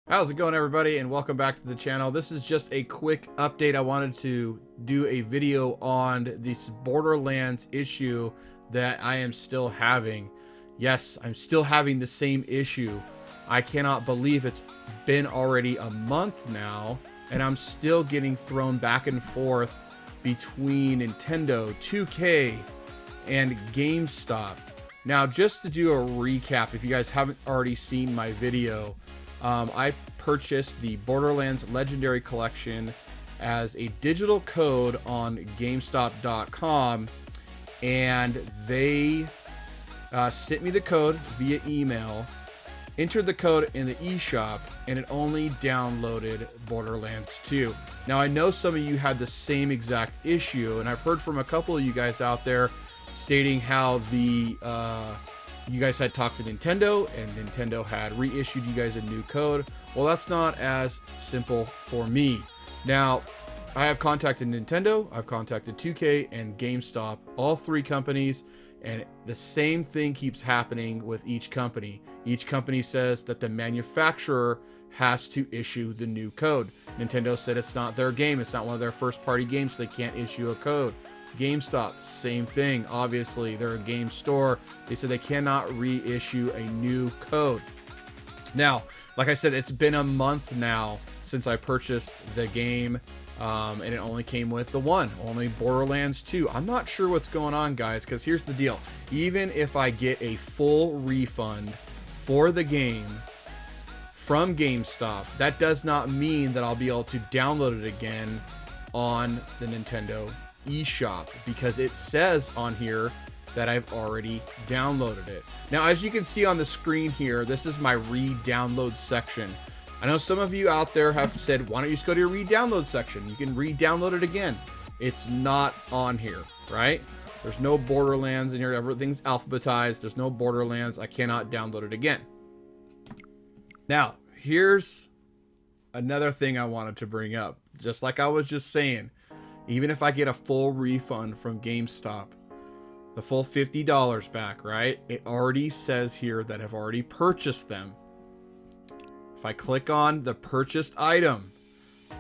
How's it going, everybody, and welcome back to the channel. This is just a quick update. I wanted to do a video on this Borderlands issue that I am still having. Yes, I'm still having the same issue. I cannot believe it's been already a month now, and I'm still getting thrown back and forth between Nintendo, 2K, and GameStop. Now, just to do a recap, if you guys haven't already seen my video, I purchased the Borderlands Legendary Collection as a digital code on GameStop.com, and they sent me the code via email, entered the code in the eShop, and it only downloaded Borderlands 2. Now, I know some of you had the same exact issue, and I've heard from a couple of you guys out there stating how you guys had talked to Nintendo and Nintendo had reissued you guys a new code. Well, that's not as simple for me. Now, I have contacted Nintendo, I've contacted 2K and GameStop, all three companies, and the same thing keeps happening with each company. Each company says that the manufacturer has to issue the new code. Nintendo said it's not their game, it's not one of their first party games, so they can't issue a code. GameStop, same thing. Obviously, they're a game store. They said they cannot reissue a new code. Now, like I said, it's been a month now since I purchased the game, and it only came with the one, only Borderlands 2. I'm not sure what's going on, guys, because here's the deal. Even if I get a full refund for the game from GameStop, that does not mean that I'll be able to download it again on the Nintendo eShop, because it says on here that I've already downloaded it. Now, as you can see on the screen here, this is my re-download section. I know some of you out there have said, why don't you just go to your re-download section? You can re-download it again. It's not on here, right? There's no Borderlands in here. Everything's alphabetized. There's no Borderlands. I cannot download it again. Now, here's another thing I wanted to bring up. Just like I was just saying, even if I get a full refund from GameStop, the full $50 back, right? It already says here that I've already purchased them. If I click on the purchased item,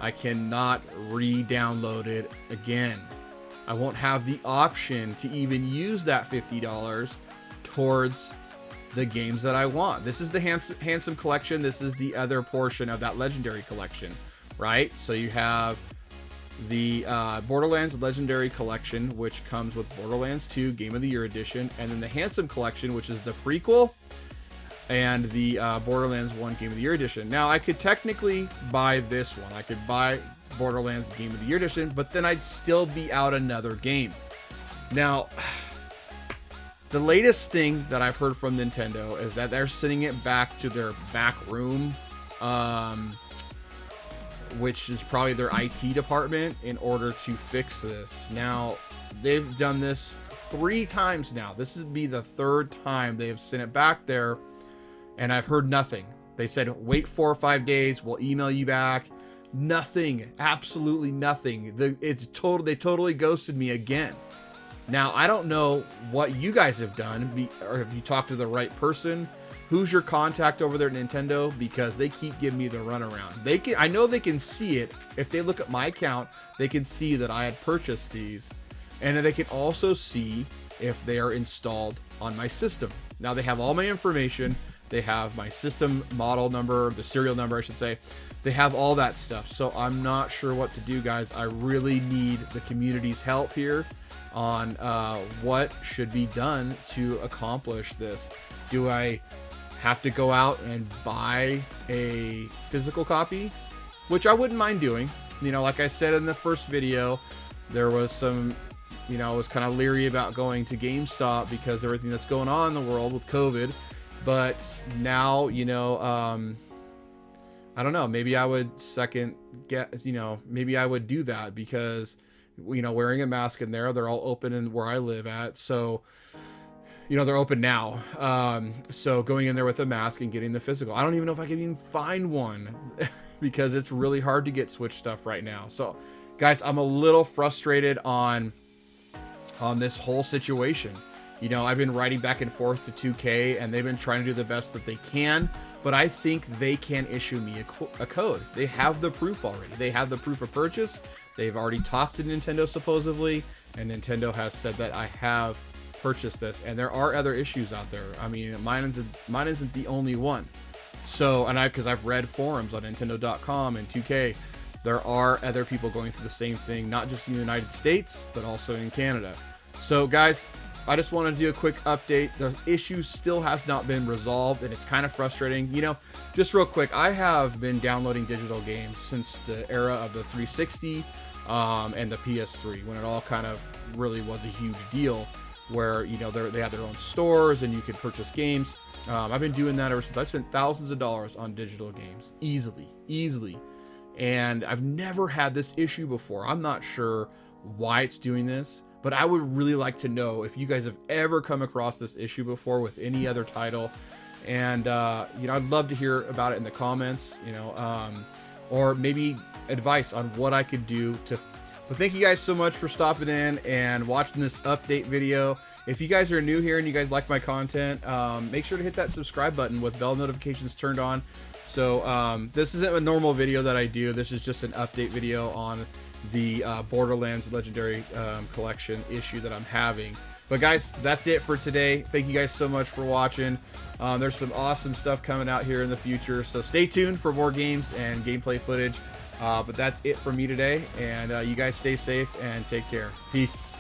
I cannot re-download it again. I won't have the option to even use that $50 towards the games that I want. This is the Handsome Collection. This is the other portion of that Legendary Collection, right? So you have the Borderlands Legendary Collection, which comes with Borderlands 2 Game of the Year Edition, and then the Handsome Collection, which is the prequel, and the Borderlands 1 Game of the Year Edition. Now, I could technically buy this one. I could buy Borderlands Game of the Year Edition, but then I'd still be out another game. Now, the latest thing that I've heard from Nintendo is that they're sending it back to their back room, which is probably their IT department, in order to fix this. Now, they've done this 3 times now. This would be the 3rd time they have sent it back there, and I've heard nothing. They said, wait 4 or 5 days, we'll email you back. Nothing, absolutely nothing. They totally ghosted me again. Now, I don't know what you guys have done, or if you talked to the right person. Who's your contact over there at Nintendo? Because they keep giving me the runaround. I know they can see it. If they look at my account, they can see that I had purchased these. And they can also see if they are installed on my system. Now, they have all my information. They have my system model number, the serial number, I should say. They have all that stuff. So I'm not sure what to do, guys. I really need the community's help here on what should be done to accomplish this. Do I have to go out and buy a physical copy? Which I wouldn't mind doing. You know, like I said in the first video, there was some, you know, I was kind of leery about going to GameStop because of everything that's going on in the world with COVID. But now, you know, I don't know, maybe I would maybe I would do that, because, you know, wearing a mask in there, they're all open in where I live at. So, you know, they're open now. So going in there with a mask and getting the physical. I don't even know if I can even find one because it's really hard to get Switch stuff right now. So, guys, I'm a little frustrated on this whole situation. You know, I've been writing back and forth to 2K, and they've been trying to do the best that they can, but I think they can issue me a code. They have the proof already. They have the proof of purchase. They've already talked to Nintendo supposedly, and Nintendo has said that I have purchased this. And there are other issues out there. I mean, mine isn't the only one. So, and because I've read forums on Nintendo.com and 2K, there are other people going through the same thing, not just in the United States, but also in Canada. So, guys, I just want to do a quick update. The issue still has not been resolved, and it's kind of frustrating. You know, just real quick, I have been downloading digital games since the era of the 360 and the PS3, when it all kind of really was a huge deal, where, you know, they had their own stores and you could purchase games. I've been doing that ever since. I spent thousands of dollars on digital games, easily. And I've never had this issue before. I'm not sure why it's doing this, but I would really like to know if you guys have ever come across this issue before with any other title. And, you know, I'd love to hear about it in the comments, you know, or maybe advice on what I could do to... But thank you guys so much for stopping in and watching this update video. If you guys are new here and you guys like my content, make sure to hit that subscribe button with bell notifications turned on. So this isn't a normal video that I do. This is just an update video on the Borderlands Legendary Collection issue that I'm having. But guys, that's it for today. Thank you guys so much for watching. There's some awesome stuff coming out here in the future, so stay tuned for more games and gameplay footage. But that's it for me today, and you guys stay safe and take care. Peace.